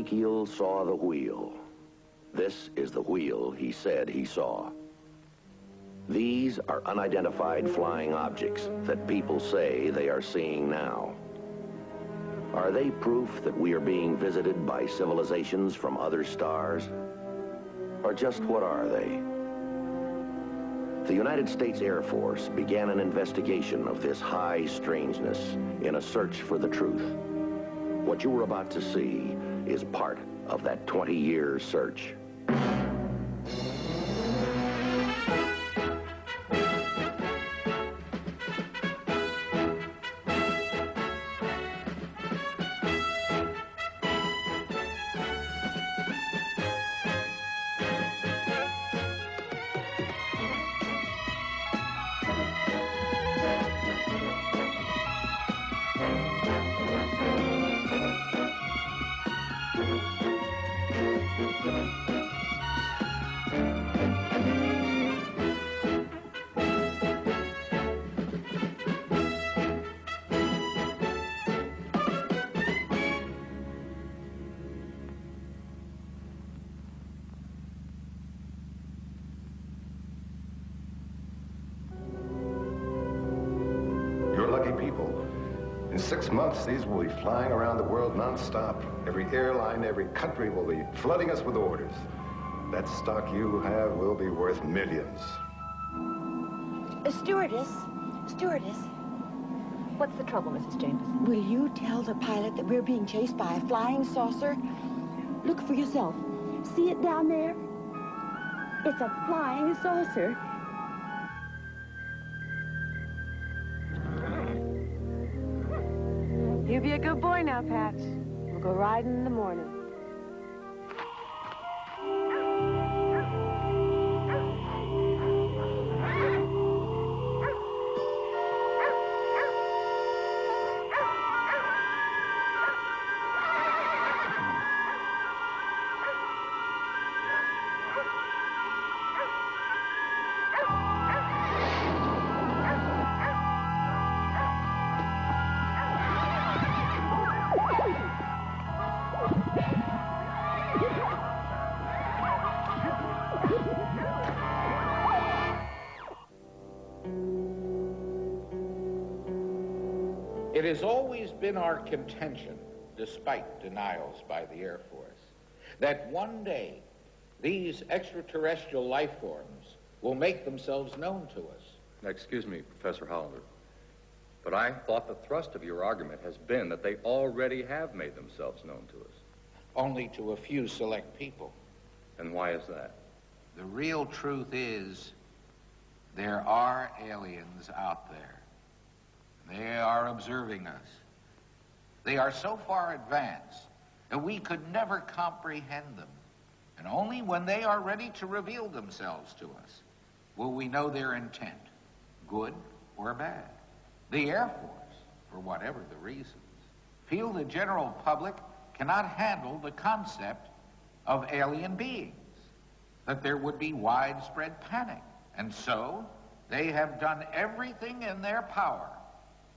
Ezekiel saw the wheel. This is the wheel he said he saw. These are unidentified flying objects that people say they are seeing now. Are they proof that we are being visited by civilizations from other stars? Or just what are they? The United States Air Force began an investigation of this high strangeness in a search for the truth. What you are about to see is part of that 20-year search. People. In 6 months, these will be flying around the world non-stop. Every airline, every country will be flooding us with orders. That stock you have will be worth millions. Stewardess. What's the trouble, Mrs. Jameson? Will you tell the pilot that we're being chased by a flying saucer? Look for yourself. See it down there? It's a flying saucer. You be a good boy now, Patch. We'll go riding in the morning. It has always been our contention, despite denials by the Air Force, that one day these extraterrestrial life forms will make themselves known to us. Excuse me, Professor Hollander, but I thought the thrust of your argument has been that they already have made themselves known to us. Only to a few select people. And why is that? The real truth is there are aliens out there. They are observing us. They are so far advanced that we could never comprehend them. And only when they are ready to reveal themselves to us will we know their intent, good or bad. The Air Force, for whatever the reasons, feel the general public cannot handle the concept of alien beings, that there would be widespread panic. And so they have done everything in their power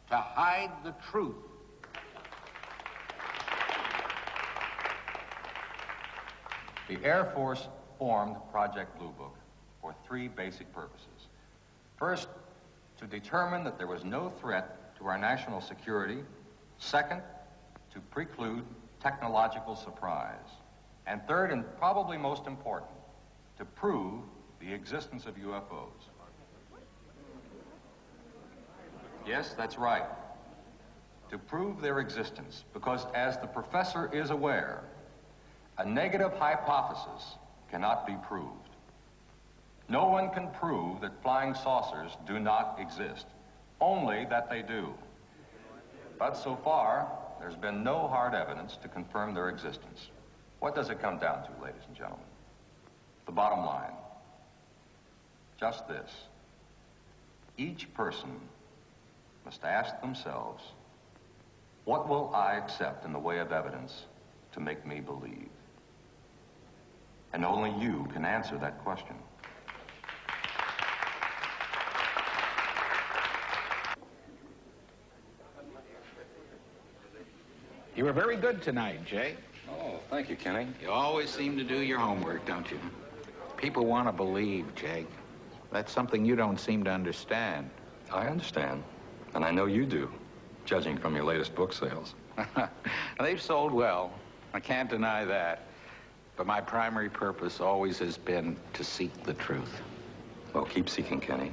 to hide the truth. The Air Force formed Project Blue Book for 3 basic purposes. First, to determine that there was no threat to our national security. Second, to preclude technological surprise. And third, and probably most important, to prove the existence of UFOs. Yes, that's right. To prove their existence, because as the professor is aware, a negative hypothesis cannot be proved. No one can prove that flying saucers do not exist, only that they do. But so far, there's been no hard evidence to confirm their existence. What does it come down to, ladies and gentlemen? The bottom line. Just this. Each person must ask themselves, what will I accept in the way of evidence to make me believe? And only you can answer that question. You were very good tonight, Jay. Oh, thank you, Kenny. You always seem to do your homework, don't you? People want to believe, Jake. That's something you don't seem to understand. I understand, and I know you do, judging from your latest book sales. They've sold well. I can't deny that. But my primary purpose always has been to seek the truth. Well, keep seeking, Kenny,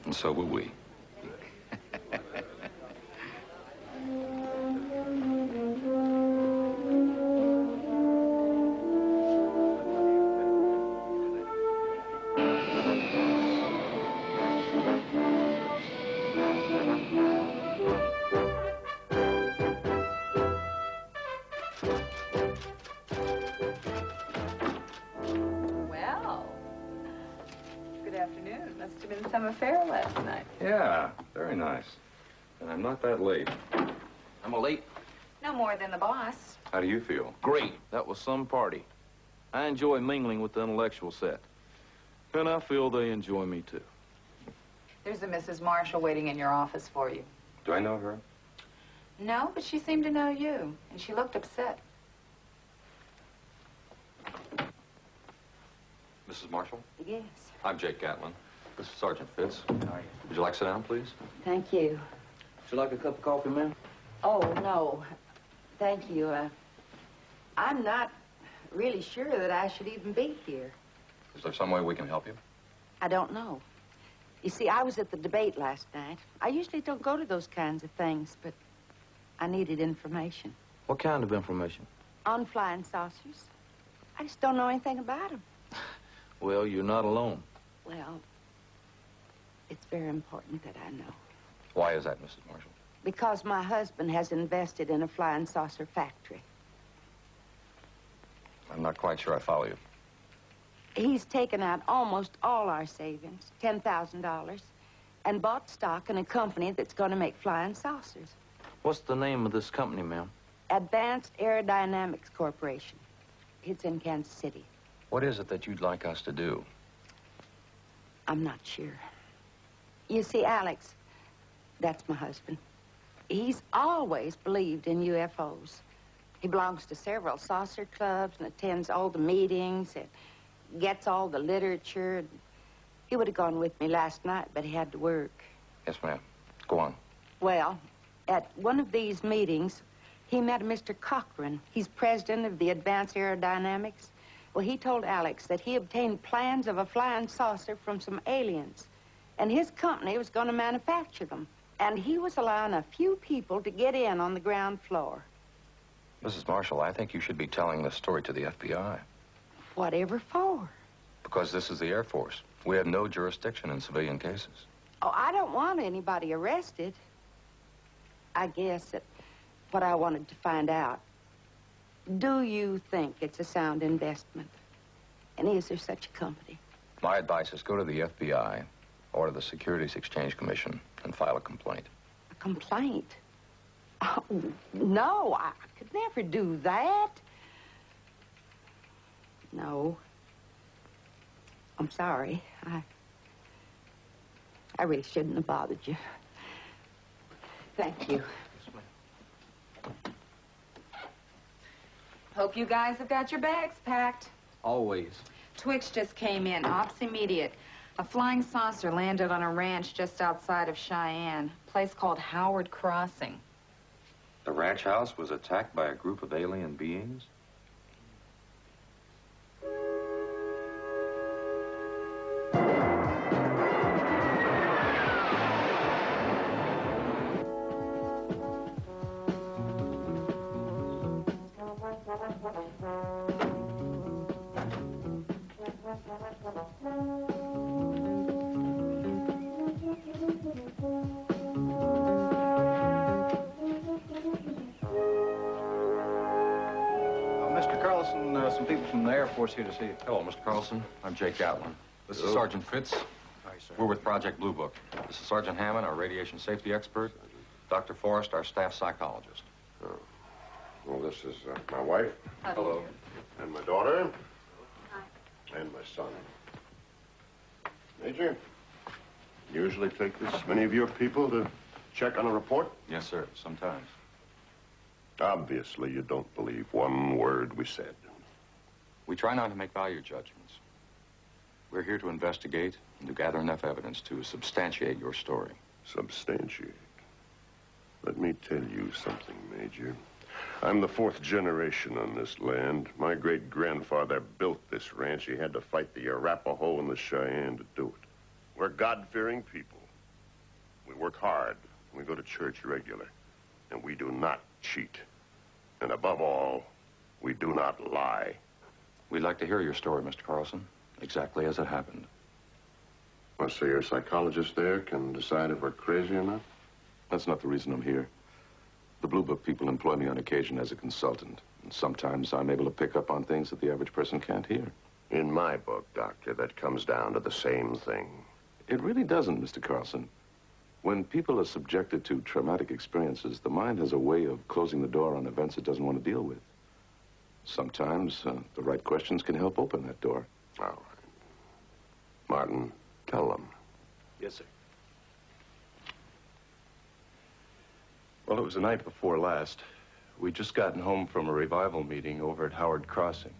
and so will we. Well, good afternoon. Must have been some affair last night. Yeah, very nice. And I'm not that late. I'm a late. No more than the boss. How do you feel? Great. That was some party. I enjoy mingling with the intellectual set. And I feel they enjoy me, too. There's a Mrs. Marshall waiting in your office for you. Do I know her? No, but she seemed to know you, and she looked upset. Mrs. Marshall? Yes, I'm Jake Gatlin. This is Sergeant Fitz. Would you like to sit down, please? thank you. Would you like a cup of coffee, ma'am? Oh, no, thank you. I'm not really sure that I should even be here. Is there some way we can help you? I don't know. You see, I was at the debate last night. I usually don't go to those kinds of things, but I needed information. What kind of information? On flying saucers. I just don't know anything about them. Well, you're not alone. Well, it's very important that I know. Why is that, Mrs. Marshall? Because my husband has invested in a flying saucer factory. I'm not quite sure I follow you. He's taken out almost all our savings, $10,000, and bought stock in a company that's going to make flying saucers. What's the name of this company, ma'am? Advanced Aerodynamics Corporation. It's in Kansas City. What is it that you'd like us to do? I'm not sure. You see, Alex, that's my husband. He's always believed in UFOs. He belongs to several saucer clubs and attends all the meetings and gets all the literature. He would have gone with me last night, but he had to work. Yes, ma'am. Go on. Well, at one of these meetings, he met a Mr. Cochran. He's president of the Advanced Aerodynamics. Well, he told Alex that he obtained plans of a flying saucer from some aliens, and his company was going to manufacture them. And he was allowing a few people to get in on the ground floor. Mrs. Marshall, I think you should be telling this story to the FBI. Whatever for? Because this is the Air Force. We have no jurisdiction in civilian cases. Oh, I don't want anybody arrested. I guess that what I wanted to find out, do you think it's a sound investment? And is there such a company? My advice is go to the FBI or to the Securities Exchange Commission and file a complaint. A complaint? Oh, no, I could never do that. No. I'm sorry. I really shouldn't have bothered you. Thank you. Hope you guys have got your bags packed. Always. Twix just came in, ops immediate. A flying saucer landed on a ranch just outside of Cheyenne, a place called Howard Crossing. The ranch house was attacked by a group of alien beings? Mr. Carlson, some people from the Air Force here to see you. Hello, Mr. Carlson. I'm Jake Gatlin. This is Sergeant Fitz. Hi, sir. We're with Project Blue Book. This is Sergeant Hammond, our radiation safety expert. Dr. Forrest, our staff psychologist. Oh. Well, this is my wife. Hello. And my daughter. Hi. And my son. Major, usually take this many of your people to check on a report? Yes, sir. Sometimes. Obviously, you don't believe one word we said. We try not to make value judgments. We're here to investigate and to gather enough evidence to substantiate your story. Substantiate? Let me tell you something, Major. I'm the 4th generation on this land. My great-grandfather built this ranch. He had to fight the Arapaho and the Cheyenne to do it. We're God-fearing people. We work hard. We go to church regular. And we do not cheat. And above all, we do not lie. We'd like to hear your story, Mr. Carlson, exactly as it happened. Well, so your psychologist there can decide if we're crazy or not? That's not the reason I'm here. The Blue Book people employ me on occasion as a consultant. And sometimes I'm able to pick up on things that the average person can't hear. In my book, Doctor, that comes down to the same thing. It really doesn't, Mr. Carlson. When people are subjected to traumatic experiences, the mind has a way of closing the door on events it doesn't want to deal with. Sometimes the right questions can help open that door. All right. Martin, tell them. Yes, sir. Well, it was the night before last. We'd just gotten home from a revival meeting over at Howard Crossing.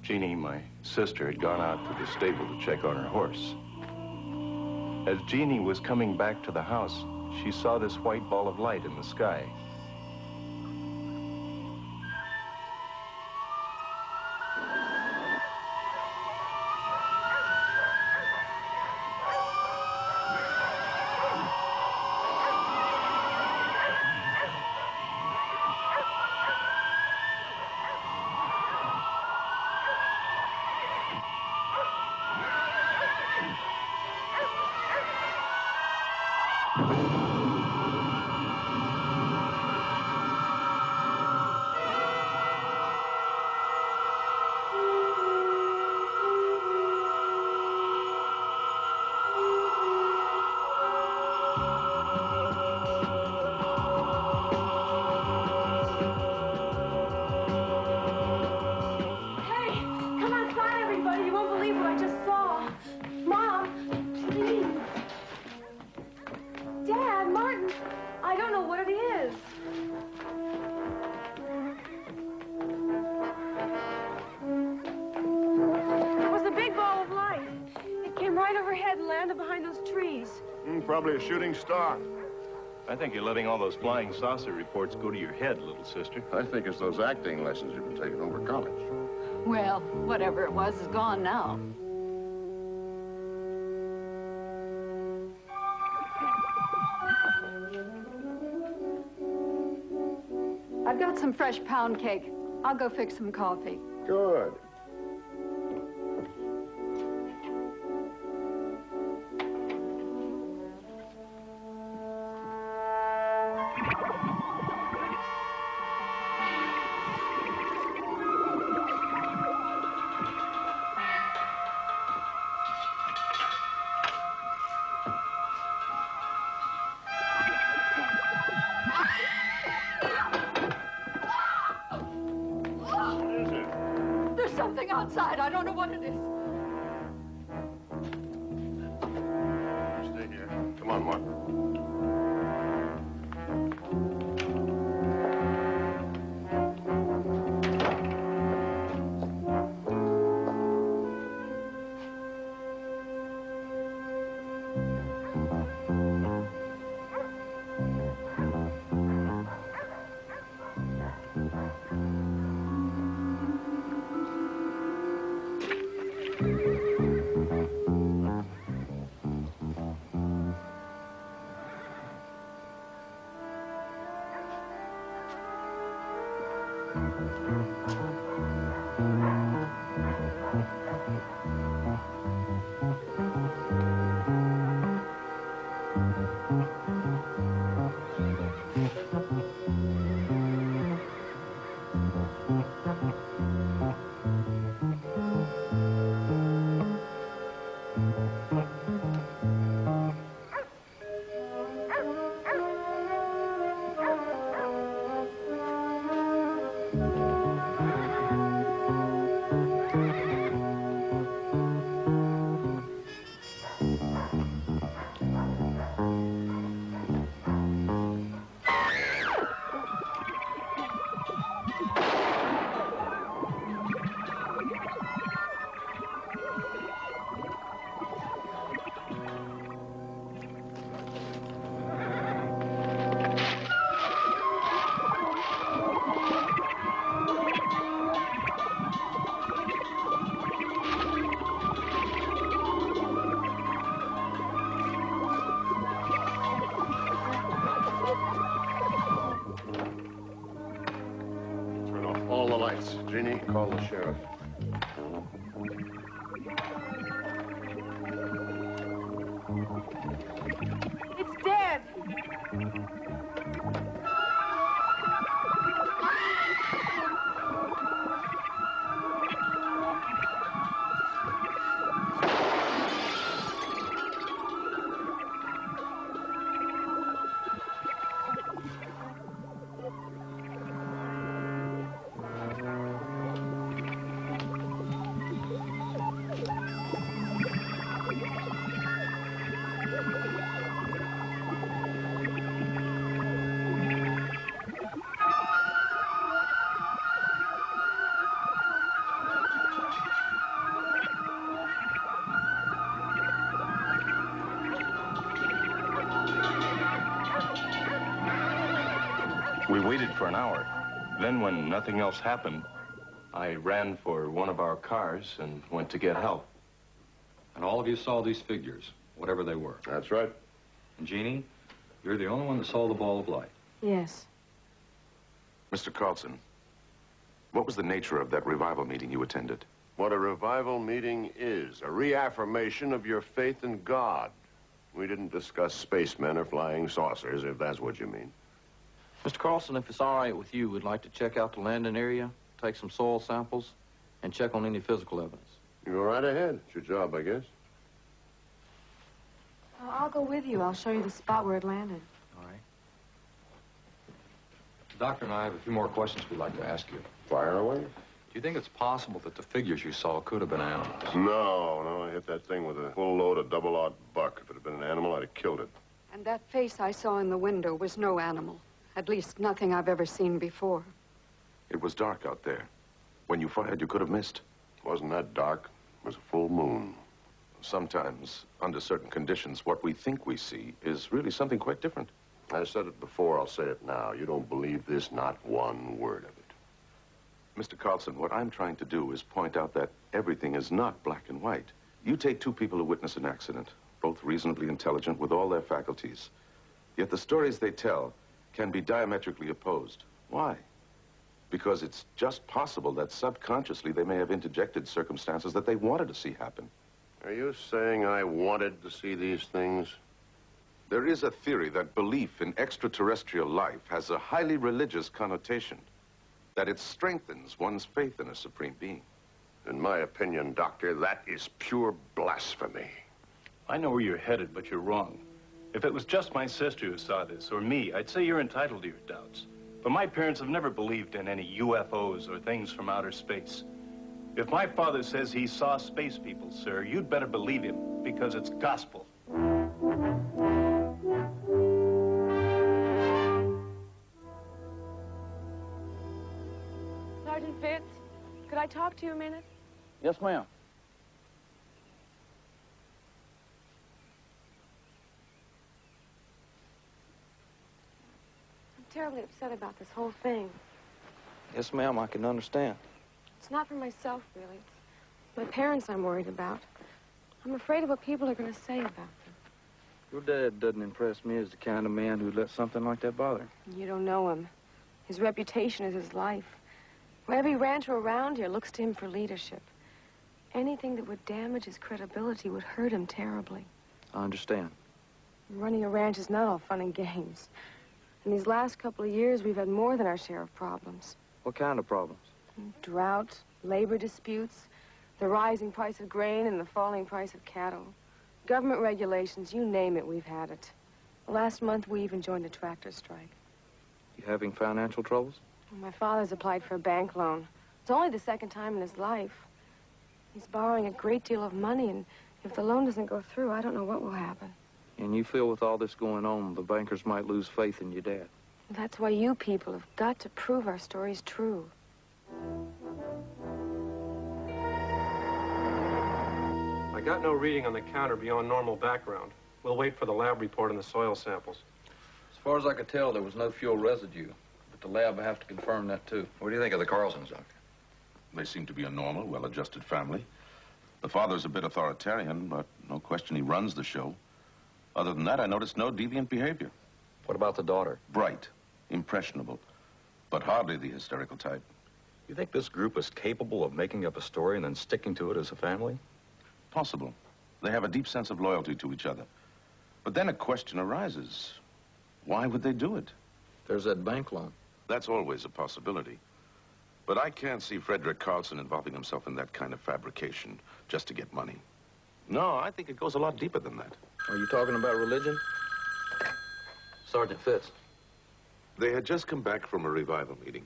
Jeannie, my sister, had gone out to the stable to check on her horse. As Jeannie was coming back to the house, she saw this white ball of light in the sky. Probably a shooting star. I think you're letting all those flying saucer reports go to your head, little sister. I think it's those acting lessons you've been taking over college. Well, whatever it was is gone now. I've got some fresh pound cake. I'll go fix some coffee. Good. Outside. I don't know what it is. Stay here. Come on, Mark. Jeannie, call the sheriff. It's dead. We waited for an hour. Then when nothing else happened, I ran for one of our cars and went to get help. And all of you saw these figures, whatever they were. That's right. And Jeannie, you're the only one that saw the ball of light. Yes. Mr. Carlson, what was the nature of that revival meeting you attended? What a revival meeting is, a reaffirmation of your faith in God. We didn't discuss spacemen or flying saucers, if that's what you mean. Mr. Carlson, if it's all right with you, we'd like to check out the landing area, take some soil samples, and check on any physical evidence. You go right ahead. It's your job, I guess. I'll go with you. I'll show you the spot where it landed. All right. The doctor and I have a few more questions we'd like to ask you. Fire away. Do you think it's possible that the figures you saw could have been animals? No, I hit that thing with a full load of double-aught buck. If it had been an animal, I'd have killed it. And that face I saw in the window was no animal. At least nothing I've ever seen before. It was dark out there. When you fired, you could have missed. It wasn't that dark. It was a full moon. Sometimes, under certain conditions, what we think we see is really something quite different. I said it before, I'll say it now. You don't believe this, not one word of it. Mr. Carlson, what I'm trying to do is point out that everything is not black and white. You take two people who witness an accident, both reasonably intelligent with all their faculties. Yet the stories they tell can be diametrically opposed. Why? Because it's just possible that subconsciously they may have interjected circumstances that they wanted to see happen. Are you saying I wanted to see these things? There is a theory that belief in extraterrestrial life has a highly religious connotation, that it strengthens one's faith in a supreme being. In my opinion, Doctor, that is pure blasphemy. I know where you're headed, but you're wrong. If it was just my sister who saw this, or me, I'd say you're entitled to your doubts. But my parents have never believed in any UFOs or things from outer space. If my father says he saw space people, sir, you'd better believe him, because it's gospel. Sergeant Fitz, could I talk to you a minute? Yes, ma'am. I'm terribly upset about this whole thing. Yes, ma'am, I can understand. It's not for myself, really. It's my parents I'm worried about. I'm afraid of what people are going to say about them. Your dad doesn't impress me as the kind of man who'd let something like that bother him. You don't know him. His reputation is his life. Every rancher around here looks to him for leadership. Anything that would damage his credibility would hurt him terribly. I understand. Running a ranch is not all fun and games. In these last couple of years, we've had more than our share of problems. What kind of problems? Drought, labor disputes, the rising price of grain and the falling price of cattle. Government regulations, you name it, we've had it. Last month, we even joined a tractor strike. You having financial troubles? My father's applied for a bank loan. It's only the second time in his life. He's borrowing a great deal of money, and if the loan doesn't go through, I don't know what will happen. And you feel with all this going on, the bankers might lose faith in your dad. That's why you people have got to prove our story's true. I got no reading on the counter beyond normal background. We'll wait for the lab report on the soil samples. As far as I could tell, there was no fuel residue, but the lab will have to confirm that, too. What do you think of the Carlsons, Doctor? They seem to be a normal, well-adjusted family. The father's a bit authoritarian, but no question he runs the show. Other than that, I noticed no deviant behavior. What about the daughter? Bright, impressionable, but hardly the hysterical type. You think this group is capable of making up a story and then sticking to it as a family? Possible. They have a deep sense of loyalty to each other. But then a question arises. Why would they do it? There's that bank loan. That's always a possibility. But I can't see Frederick Carlson involving himself in that kind of fabrication just to get money. No, I think it goes a lot deeper than that. Are you talking about religion? Sergeant Fitz. They had just come back from a revival meeting.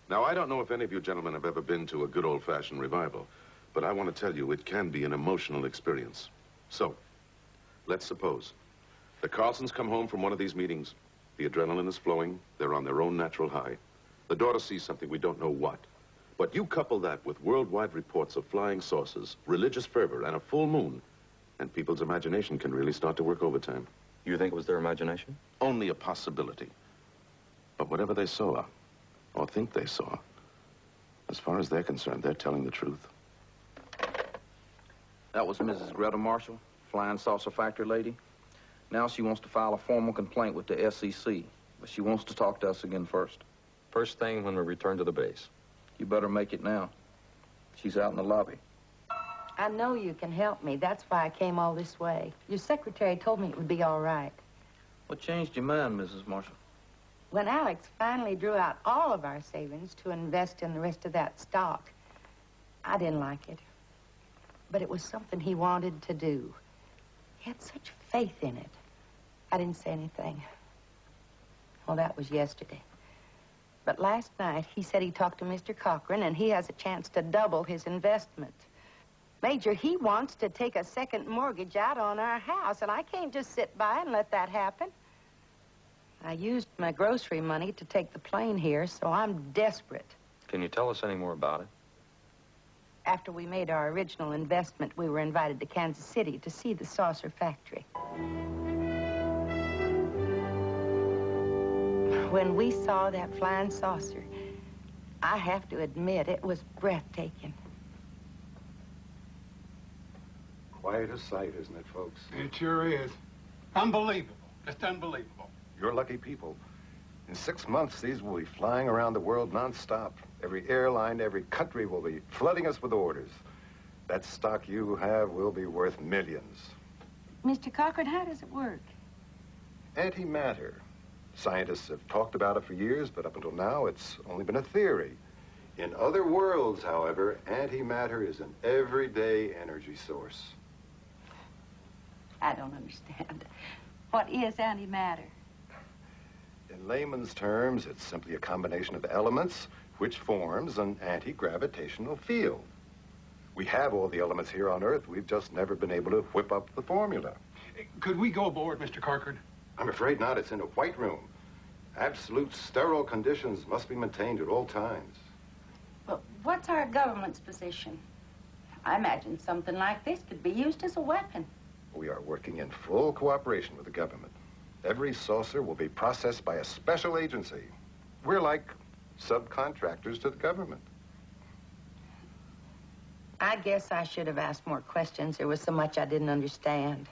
Now, I don't know if any of you gentlemen have ever been to a good old-fashioned revival, but I want to tell you it can be an emotional experience. So, let's suppose the Carlsons come home from one of these meetings. The adrenaline is flowing. They're on their own natural high. The daughter sees something we don't know what. But you couple that with worldwide reports of flying saucers, religious fervor, and a full moon, and people's imagination can really start to work overtime. You think it was their imagination? Only a possibility. But whatever they saw, or think they saw, as far as they're concerned, they're telling the truth. That was Mrs. Greta Marshall, flying saucer factory lady. Now she wants to file a formal complaint with the SEC, but she wants to talk to us again first. First thing when we return to the base. You better make it now. She's out in the lobby. I know you can help me. That's why I came all this way. Your secretary told me it would be all right. What changed your mind, Mrs. Marshall? When Alex finally drew out all of our savings to invest in the rest of that stock, I didn't like it. But it was something he wanted to do. He had such faith in it. I didn't say anything. Well, that was yesterday. But last night, he said he talked to Mr. Cochran, and he has a chance to double his investment. Major, he wants to take a second mortgage out on our house, and I can't just sit by and let that happen. I used my grocery money to take the plane here, so I'm desperate. Can you tell us any more about it? After we made our original investment, we were invited to Kansas City to see the saucer factory. When we saw that flying saucer, I have to admit it was breathtaking. Quite a sight, isn't it, folks? It sure is. Unbelievable. Just unbelievable. You're lucky people. In 6 months, these will be flying around the world nonstop. Every airline, every country will be flooding us with orders. That stock you have will be worth millions. Mr. Cochran, how does it work? Antimatter. Scientists have talked about it for years, but up until now, it's only been a theory. In other worlds, however, antimatter is an everyday energy source. I don't understand. What is antimatter? In layman's terms, it's simply a combination of elements which forms an anti-gravitational field. We have all the elements here on Earth. We've just never been able to whip up the formula. Could we go aboard, Mr. Cochran? I'm afraid not. It's in a white room. Absolute sterile conditions must be maintained at all times. But what's our government's position? I imagine something like this could be used as a weapon. We are working in full cooperation with the government. Every saucer will be processed by a special agency. We're like subcontractors to the government. I guess I should have asked more questions. There was so much I didn't understand.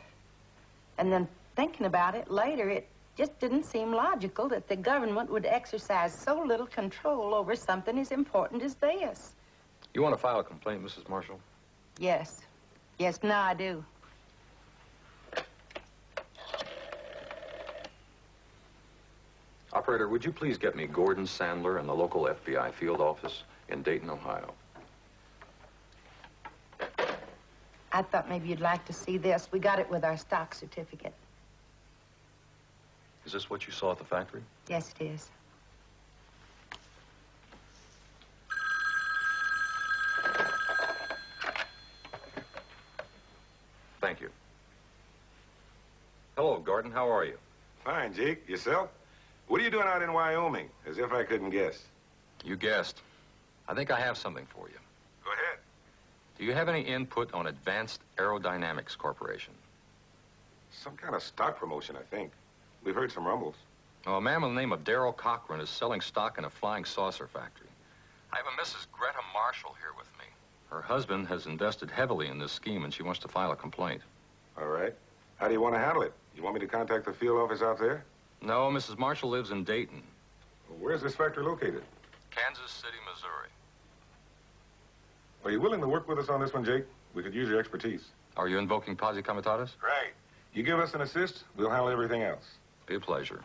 And then thinking about it later, it just didn't seem logical that the government would exercise so little control over something as important as this. You want to file a complaint, Mrs. Marshall? Yes. Yes, now I do. Operator, would you please get me Gordon Sandler in the local FBI field office in Dayton, Ohio? I thought maybe you'd like to see this. We got it with our stock certificate. Is this what you saw at the factory? Yes, it is. Thank you. Hello, Gordon. How are you? Fine, Jake. Yourself? What are you doing out in Wyoming? As if I couldn't guess. You guessed. I think I have something for you. Go ahead. Do you have any input on Advanced Aerodynamics Corporation? Some kind of stock promotion, I think. We've heard some rumbles. Oh, a man by the name of Darrell Cochran is selling stock in a flying saucer factory. I have a Mrs. Greta Marshall here with me. Her husband has invested heavily in this scheme, and she wants to file a complaint. All right. How do you want to handle it? You want me to contact the field office out there? No, Mrs. Marshall lives in Dayton. Where's this factory located? Kansas City, Missouri. Are you willing to work with us on this one, Jake? We could use your expertise. Are you invoking posse comitatus? Right. You give us an assist, we'll handle everything else. Be a pleasure.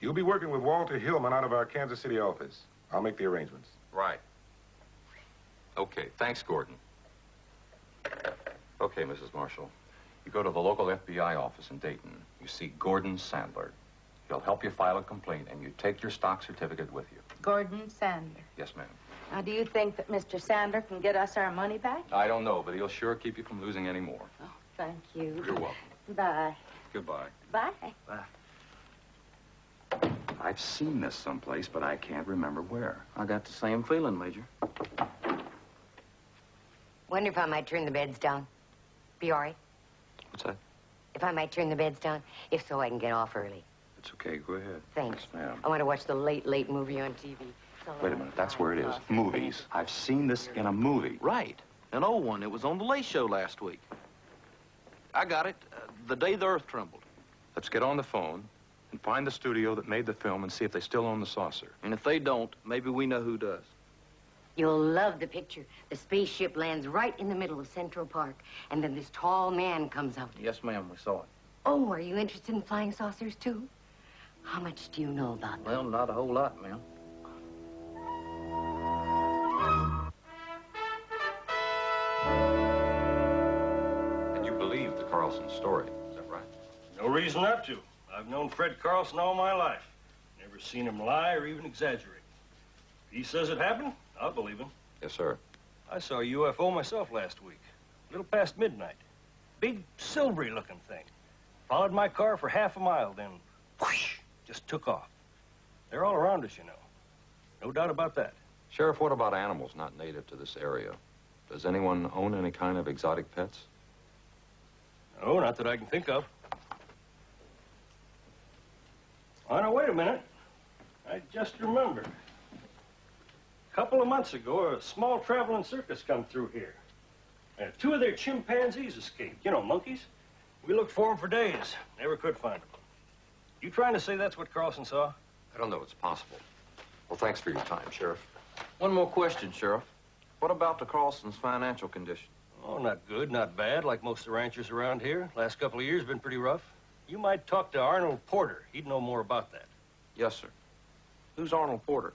You'll be working with Walter Hillman out of our Kansas City office. I'll make the arrangements. Right. Okay, thanks, Gordon. Okay, Mrs. Marshall. You go to the local FBI office in Dayton. You see Gordon Sandler. He'll help you file a complaint, and you take your stock certificate with you. Gordon Sandler. Yes, ma'am. Now, do you think that Mr. Sandler can get us our money back? I don't know, but he'll sure keep you from losing any more. Oh, thank you. You're welcome. Bye. Goodbye. Bye. Bye. I've seen this someplace, but I can't remember where. I got the same feeling, Major. Wonder if I might turn the beds down. Be all right? What's that? If I might turn the beds down? If so, I can get off early. It's okay. Go ahead. Thanks. Yes, ma'am. I want to watch the late movie on TV. Wait a minute. That's where it is. Movies. I've seen this in a movie. Right. An old one. It was on the Late Show last week. I got it. The day the earth trembled. Let's get on the phone and find the studio that made the film and see if they still own the saucer. And if they don't, maybe we know who does. You'll love the picture. The spaceship lands right in the middle of Central Park, and then this tall man comes out. Yes, ma'am. We saw it. Oh, are you interested in flying saucers, too? How much do you know about them? Well, not a whole lot, ma'am. And you believe the Carlson story, is that right? No reason not to. I've known Fred Carlson all my life. Never seen him lie or even exaggerate. If he says it happened, I'll believe him. Yes, sir. I saw a UFO myself last week, a little past midnight. Big, silvery-looking thing. Followed my car for half a mile, then whoosh, just took off. They're all around us, you know. No doubt about that. Sheriff, what about animals not native to this area? Does anyone own any kind of exotic pets? No, not that I can think of. Oh, now, wait a minute. I just remembered. A couple of months ago, a small traveling circus come through here. And 2 of their chimpanzees escaped. You know, monkeys. We looked for them for days. Never could find them. You trying to say that's what Carlson saw? I don't know. It's possible. Well, thanks for your time, Sheriff. One more question, Sheriff. What about the Carlson's financial condition? Oh, not good, not bad, like most of the ranchers around here. Last couple of years been pretty rough. You might talk to Arnold Porter. He'd know more about that. Yes, sir. Who's Arnold Porter?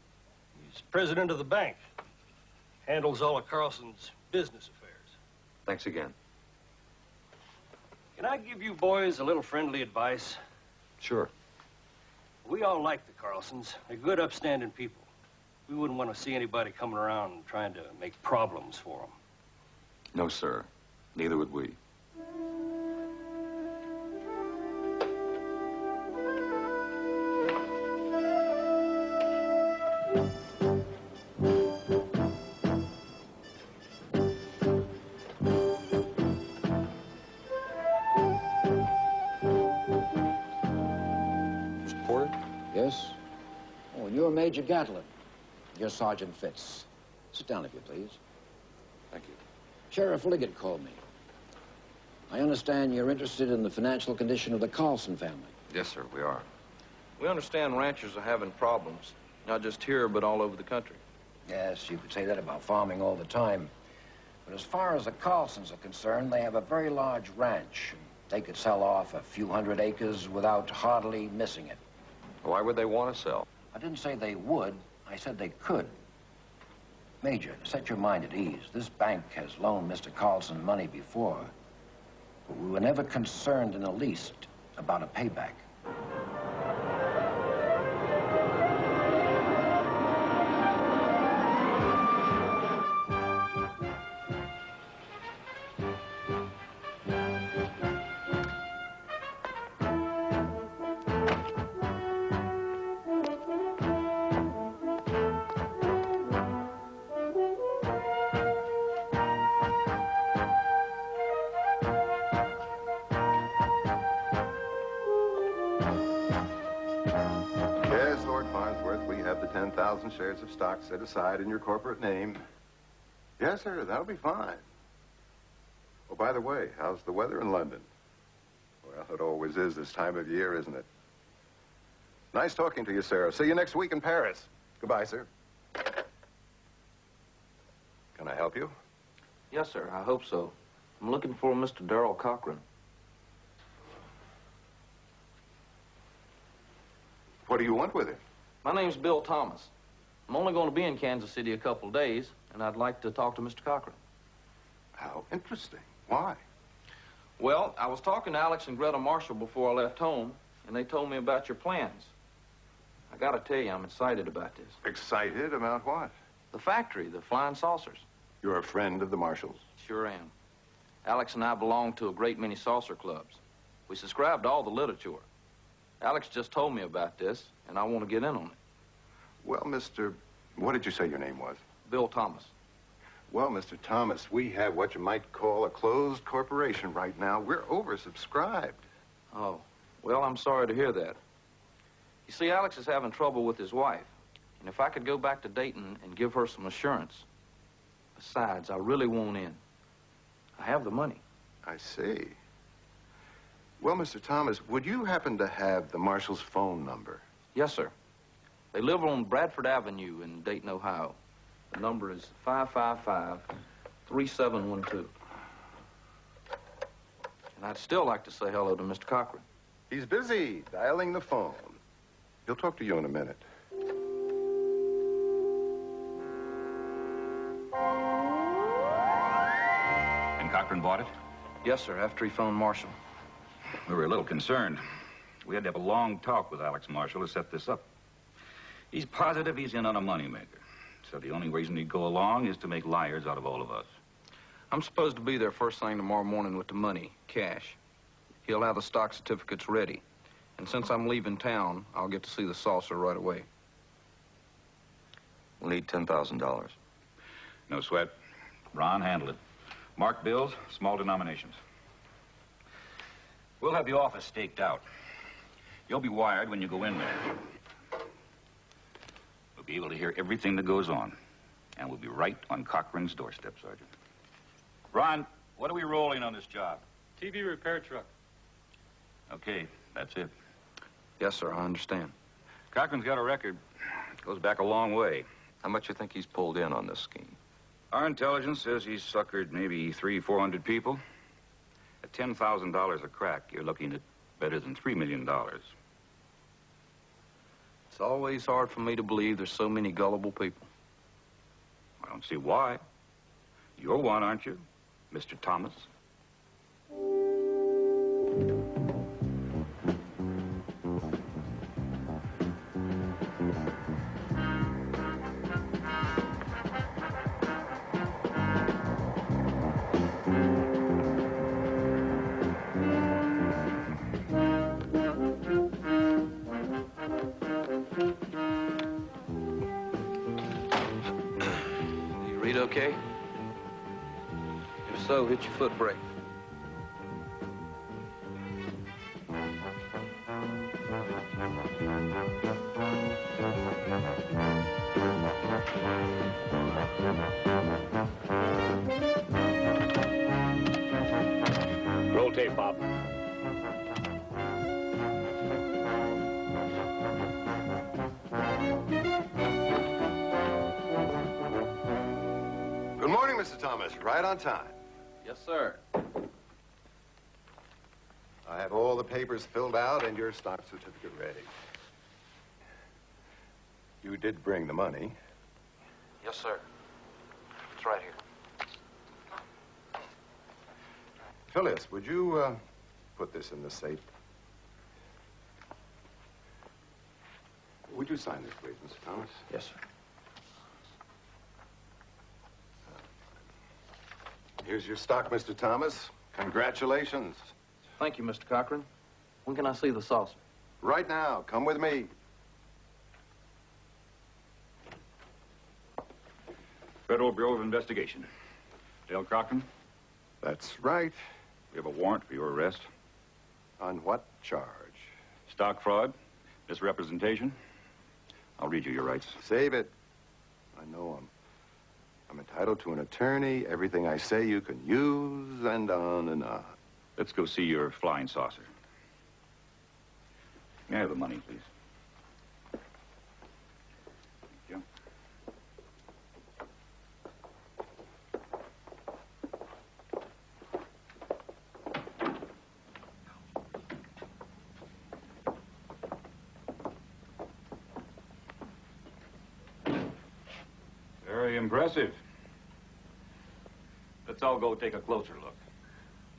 He's president of the bank. Handles all of Carlson's business affairs. Thanks again. Can I give you boys a little friendly advice? Sure. We all like the Carlsons. They're good, upstanding people. We wouldn't want to see anybody coming around and trying to make problems for them. No, sir. Neither would we. Mr. Porter? Yes? Oh, you're Major Gatlin. You're Sergeant Fitz. Sit down, if you please. Thank you. Sheriff Liggett called me. I understand you're interested in the financial condition of the Carlson family. Yes, sir, we are. We understand ranchers are having problems, not just here, but all over the country. Yes, you could say that about farming all the time. But as far as the Carlsons are concerned, they have a very large ranch. They could sell off a few hundred acres without hardly missing it. Why would they want to sell? I didn't say they would. I said they could. Major, set your mind at ease. This bank has loaned Mr. Carlson money before, but we were never concerned in the least about a payback. Yes, Lord Farnsworth, we have the 10,000 shares of stock set aside in your corporate name. Yes, sir, that'll be fine. Oh, by the way, how's the weather in London? Well, it always is this time of year, isn't it? Nice talking to you, Sarah. See you next week in Paris. Goodbye, sir. Can I help you? Yes, sir, I hope so. I'm looking for Mr. Darrell Cochran. What do you want with him? My name's Bill Thomas. I'm only going to be in Kansas City a couple of days, and I'd like to talk to Mr. Cochran. How interesting. Why? Well, I was talking to Alex and Greta Marshall before I left home, and they told me about your plans. I gotta tell you, I'm excited about this. Excited about what? The factory, the flying saucers. You're a friend of the Marshalls? Sure am. Alex and I belong to a great many saucer clubs. We subscribe to all the literature. Alex just told me about this, and I want to get in on it. Well, what did you say your name was? Bill Thomas. Well, Mr. Thomas, we have what you might call a closed corporation right now. We're oversubscribed. Oh, well, I'm sorry to hear that. You see, Alex is having trouble with his wife, and if I could go back to Dayton and give her some assurance. Besides, I really want in. I have the money. I see. Well, Mr. Thomas, would you happen to have the Marshal's phone number? Yes, sir. They live on Bradford Avenue in Dayton, Ohio. The number is 555-3712. And I'd still like to say hello to Mr. Cochran. He's busy dialing the phone. He'll talk to you in a minute. And Cochran bought it? Yes, sir, after he phoned Marshall. We were a little concerned. We had to have a long talk with Alex Marshall to set this up. He's positive he's in on a moneymaker. So the only reason he'd go along is to make liars out of all of us. I'm supposed to be there first thing tomorrow morning with the money, cash. He'll have the stock certificates ready. And since I'm leaving town, I'll get to see the saucer right away. We'll need $10,000. No sweat. Ron, handle it. Mark bills, small denominations. We'll have the office staked out. You'll be wired when you go in there. We'll be able to hear everything that goes on. And we'll be right on Cochran's doorstep, Sergeant. Ron, what are we rolling on this job? TV repair truck. Okay, that's it. Yes, sir, I understand. Cochran's got a record. Goes back a long way. How much you think he's pulled in on this scheme? Our intelligence says he's suckered maybe 300-400 people. At $10,000 a crack, you're looking at better than $3 million. It's always hard for me to believe there's so many gullible people. I don't see why. You're one, aren't you, Mr. Thomas? Okay? If so, hit your foot brake. Roll tape, Bob. Good morning, Mr. Thomas. Right on time. Yes, sir. I have all the papers filled out and your stock certificate ready. You did bring the money. Yes, sir. It's right here. Phyllis, would you put this in the safe? Would you sign this, please, Mr. Thomas? Yes, sir. Here's your stock, Mr. Thomas. Congratulations. Thank you, Mr. Cochran. When can I see the saucer? Right now. Come with me. Federal Bureau of Investigation. Dale Cochran? That's right. We have a warrant for your arrest. On what charge? Stock fraud, misrepresentation. I'll read you your rights. Save it. I know them. I'm entitled to an attorney. Everything I say you can use, and on and on. Let's go see your flying saucer. May I have the money, please? Thank you. impressive. Let's all go take a closer look.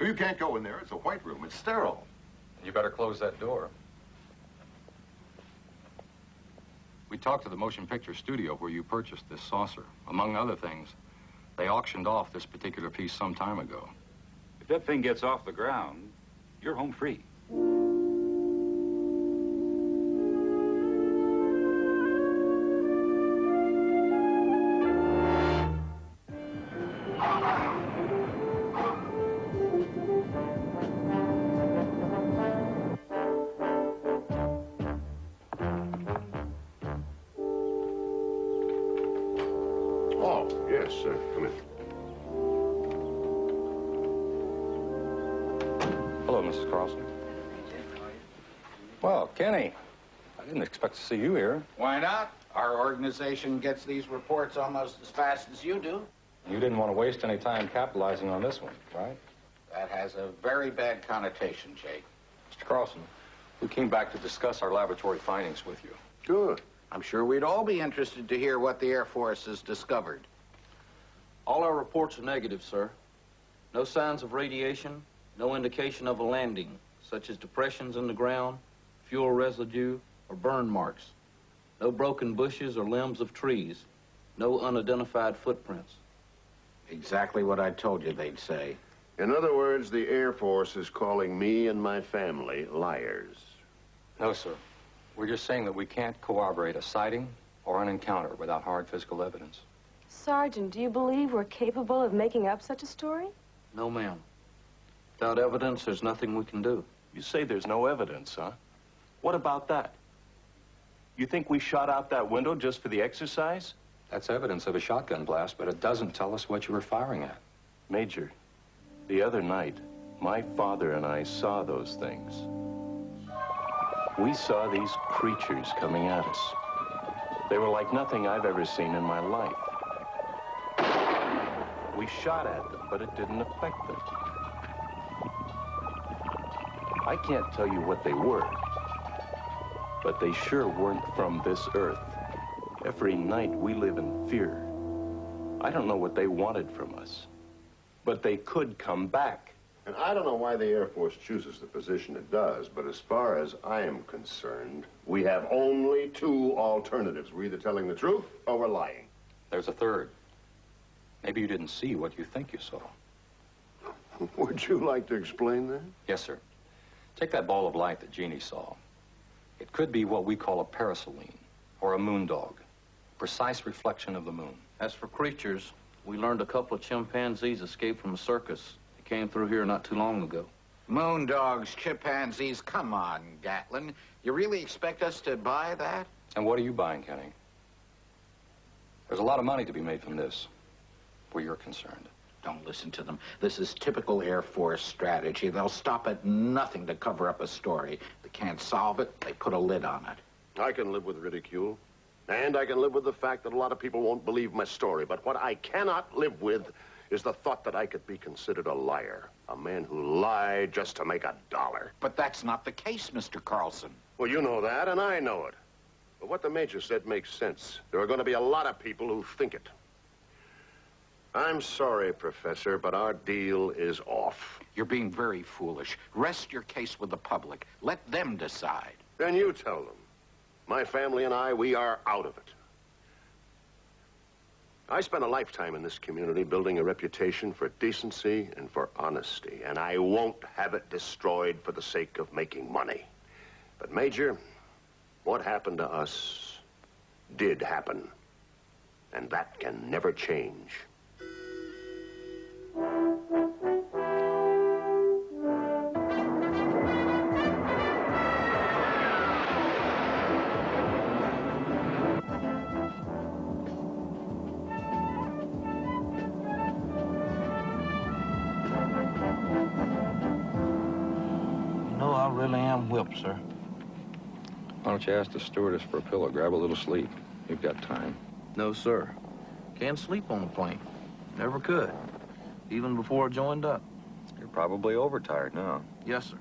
You can't go in there. It's a white room. It's sterile. You better close that door. We talked to the motion picture studio where you purchased this saucer. Among other things, they auctioned off this particular piece some time ago. If that thing gets off the ground, you're home free. Oh, yes, sir. Come in. Hello, Mrs. Carlson. Well, Kenny, I didn't expect to see you here. Why not? Our organization gets these reports almost as fast as you do. You didn't want to waste any time capitalizing on this one, right? That has a very bad connotation, Jake. Mr. Carlson, we came back to discuss our laboratory findings with you. Good. I'm sure we'd all be interested to hear what the Air Force has discovered. All our reports are negative, sir. No signs of radiation, no indication of a landing, such as depressions in the ground, fuel residue, or burn marks. No broken bushes or limbs of trees. No unidentified footprints. Exactly what I told you they'd say. In other words, the Air Force is calling me and my family liars. No, sir. We're just saying that we can't corroborate a sighting or an encounter without hard physical evidence. Sergeant, do you believe we're capable of making up such a story? No, ma'am. Without evidence, there's nothing we can do. You say there's no evidence, huh? What about that? You think we shot out that window just for the exercise? That's evidence of a shotgun blast, but it doesn't tell us what you were firing at. Major, the other night, my father and I saw those things. We saw these creatures coming at us. They were like nothing I've ever seen in my life. We shot at them, but it didn't affect them. I can't tell you what they were, but they sure weren't from this earth. Every night we live in fear. I don't know what they wanted from us, but they could come back. And I don't know why the Air Force chooses the position it does, but as far as I am concerned, we have only two alternatives. We're either telling the truth or we're lying. There's a third. Maybe you didn't see what you think you saw. Would you like to explain that? Yes, sir. Take that ball of light that Jeannie saw. It could be what we call a parasoline, or a moondog. Precise reflection of the moon. As for creatures, we learned a couple of chimpanzees escaped from a circus. They came through here not too long ago. Moondogs, chimpanzees, come on, Gatlin. You really expect us to buy that? And what are you buying, Kenny? There's a lot of money to be made from this, where you're concerned. Don't listen to them. This is typical Air Force strategy. They'll stop at nothing to cover up a story. They can't solve it, they put a lid on it. I can live with ridicule, and I can live with the fact that a lot of people won't believe my story. But what I cannot live with is the thought that I could be considered a liar. A man who lied just to make $1. But that's not the case, Mr. Carlson. Well, you know that, and I know it. But what the Major said makes sense. There are going to be a lot of people who think it. I'm sorry, Professor, but our deal is off. You're being very foolish. Rest your case with the public. Let them decide. Then you tell them. My family and I, we are out of it. I spent a lifetime in this community building a reputation for decency and for honesty, and I won't have it destroyed for the sake of making money. But, Major, what happened to us did happen, and that can never change. I really am whipped, sir. Why don't you ask the stewardess for a pillow? Grab a little sleep. You've got time. No, sir. Can't sleep on the plane. Never could. Even before I joined up. You're probably overtired now. Yes, sir.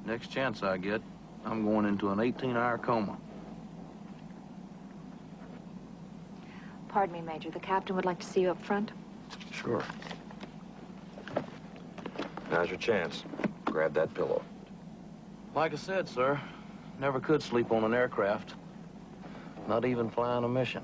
Next chance I get, I'm going into an 18-hour coma. Pardon me, Major. The captain would like to see you up front. Sure. Now's your chance. Grab that pillow. Like I said, sir, never could sleep on an aircraft. Not even flying a mission.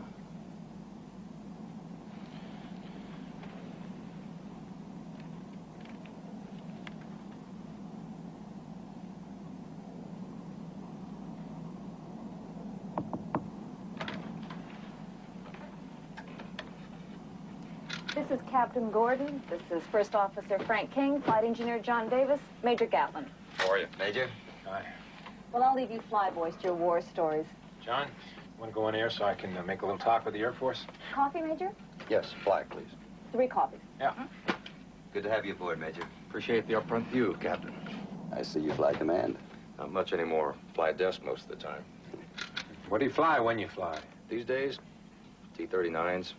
This is Captain Gordon. This is First Officer Frank King, Flight Engineer John Davis, Major Gatlin. How are you? Major? Hi. Well, I'll leave you flyboys to your war stories. John, want to go on air so I can make a little talk with the Air Force? Coffee, Major? Yes, flag, please. 3 coffees. Yeah. Good to have you aboard, Major. Appreciate the upfront view, Captain. I see you fly command. Not much anymore. Fly desk most of the time. What do you fly when you fly? These days, T-39s,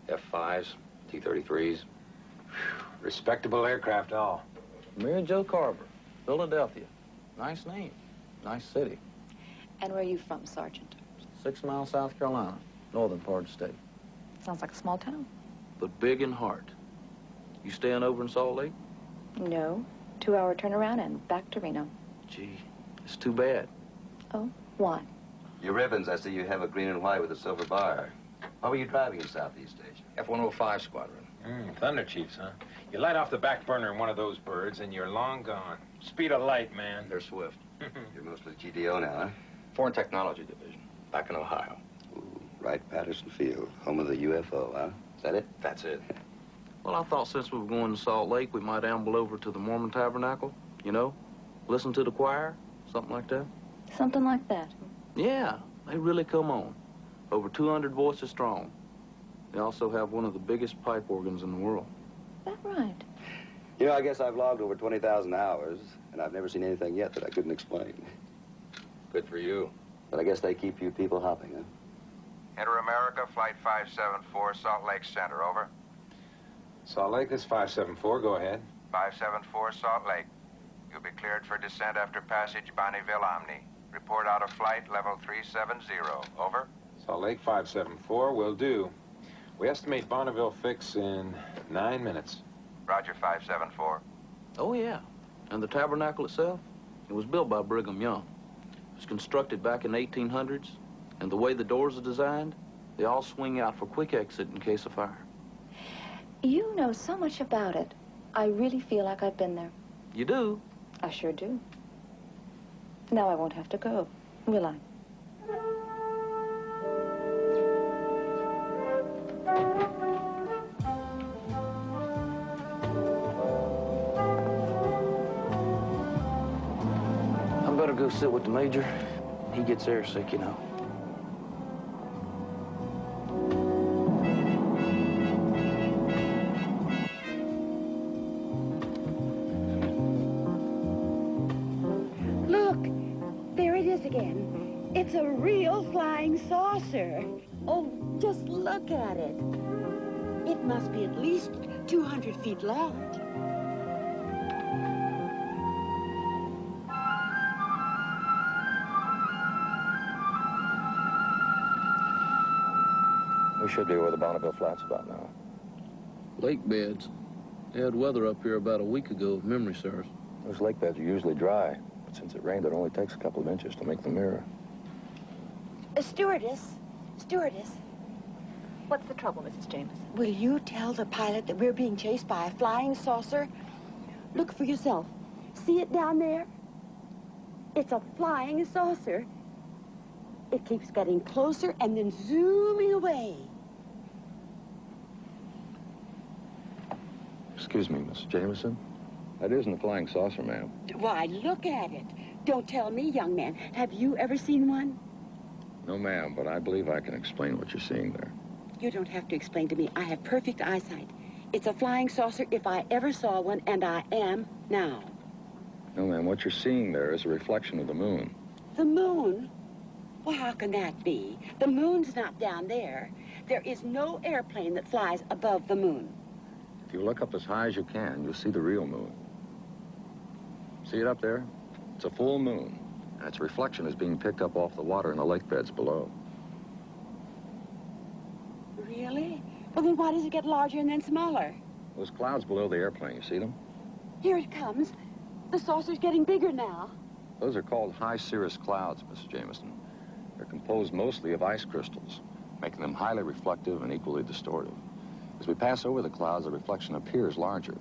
F-5s, T-33s. Respectable aircraft, all. Mary Jo Carver, Philadelphia. Nice name. Nice city. And where are you from, Sergeant? 6 Mile, South Carolina, northern part of the state. Sounds like a small town. But big in heart. You staying over in Salt Lake? No. 2-hour turnaround and back to Reno. Gee, it's too bad. Oh, why? Your ribbons, I see you have a green and white with a silver bar. What were you driving in Southeast Asia? F-105 Squadron. Thunder Chiefs, huh? You light off the back burner in one of those birds, and you're long gone. Speed of light, man. They're swift. You're mostly GDO now, huh? Foreign Technology Division, back in Ohio. Ooh, right Patterson Field, home of the UFO, huh? Is that it? That's it. Well, I thought since we were going to Salt Lake, we might amble over to the Mormon Tabernacle, you know? Listen to the choir, something like that. Something like that. Yeah, they really come on. Over 200 voices strong. They also have one of the biggest pipe organs in the world. Is that right? You know, I guess I've logged over 20,000 hours, and I've never seen anything yet that I couldn't explain. Good for you. But I guess they keep you people hopping, huh? Enter America, Flight 574, Salt Lake Center, over. Salt Lake, this 574, go ahead. 574, Salt Lake. You'll be cleared for descent after passage Bonneville Omni. Report out of flight, level 370, over. Salt Lake 574, will do. We estimate Bonneville fix in 9 minutes. Roger, 574. Oh, yeah. And the tabernacle itself? It was built by Brigham Young. It was constructed back in the 1800s, and the way the doors are designed, they all swing out for quick exit in case of fire. You know so much about it. I really feel like I've been there. You do? I sure do. Now I won't have to go, will I? I better go sit with the major. He gets airsick, you know. Look, there it is again. It's a real flying saucer. Oh, just look at it. It must be at least 200 feet long. We should be where the Bonneville Flats about now. Lake beds. They had weather up here about a week ago, if memory serves. Those lake beds are usually dry, but since it rained, it only takes a couple of inches to make the mirror. Stewardess. What's the trouble, Mrs. Jameson? Will you tell the pilot that we're being chased by a flying saucer? Look for yourself. See it down there? It's a flying saucer. It keeps getting closer and then zooming away. Excuse me, Miss Jameson. That isn't a flying saucer, ma'am. Why, look at it. Don't tell me, young man. Have you ever seen one? No, ma'am, but I believe I can explain what you're seeing there. You don't have to explain to me. I have perfect eyesight. It's a flying saucer if I ever saw one, and I am now. No, ma'am, what you're seeing there is a reflection of the moon. The moon? Well, how can that be? The moon's not down there. There is no airplane that flies above the moon. If you look up as high as you can, you'll see the real moon. See it up there? It's a full moon, and its reflection is being picked up off the water in the lake beds below. Really? Well, then why does it get larger and then smaller? Those clouds below the airplane, you see them? Here it comes. The saucer's getting bigger now. Those are called high cirrus clouds, Mrs. Jameson. They're composed mostly of ice crystals, making them highly reflective and equally distortive. As we pass over the clouds, the reflection appears larger.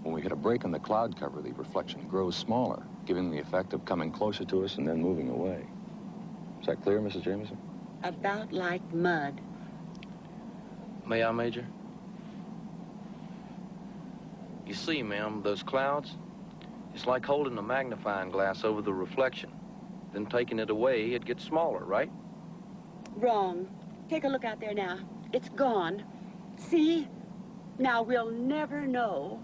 When we hit a break in the cloud cover, the reflection grows smaller, giving the effect of coming closer to us and then moving away. Is that clear, Mrs. Jameson? About like mud. May I, Major? You see, ma'am, those clouds, it's like holding a magnifying glass over the reflection. Then taking it away, it gets smaller, right? Wrong. Take a look out there now. It's gone. See? Now we'll never know.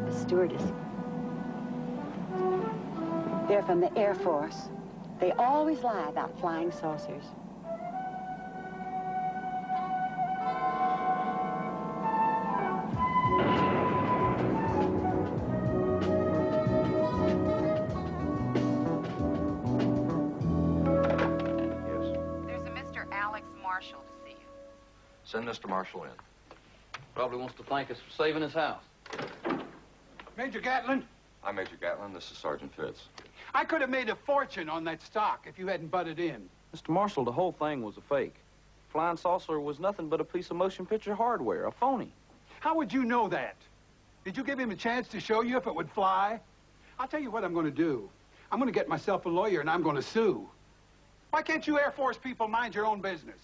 The stewardess. They're from the Air Force. They always lie about flying saucers. Send Mr. Marshall in. Probably wants to thank us for saving his house. Major Gatlin? I'm Major Gatlin. This is Sergeant Fitz. I could have made a fortune on that stock if you hadn't butted in. Mr. Marshall, the whole thing was a fake. Flying saucer was nothing but a piece of motion picture hardware, a phony. How would you know that? Did you give him a chance to show you if it would fly? I'll tell you what I'm going to do. I'm going to get myself a lawyer and I'm going to sue. Why can't you Air Force people mind your own business?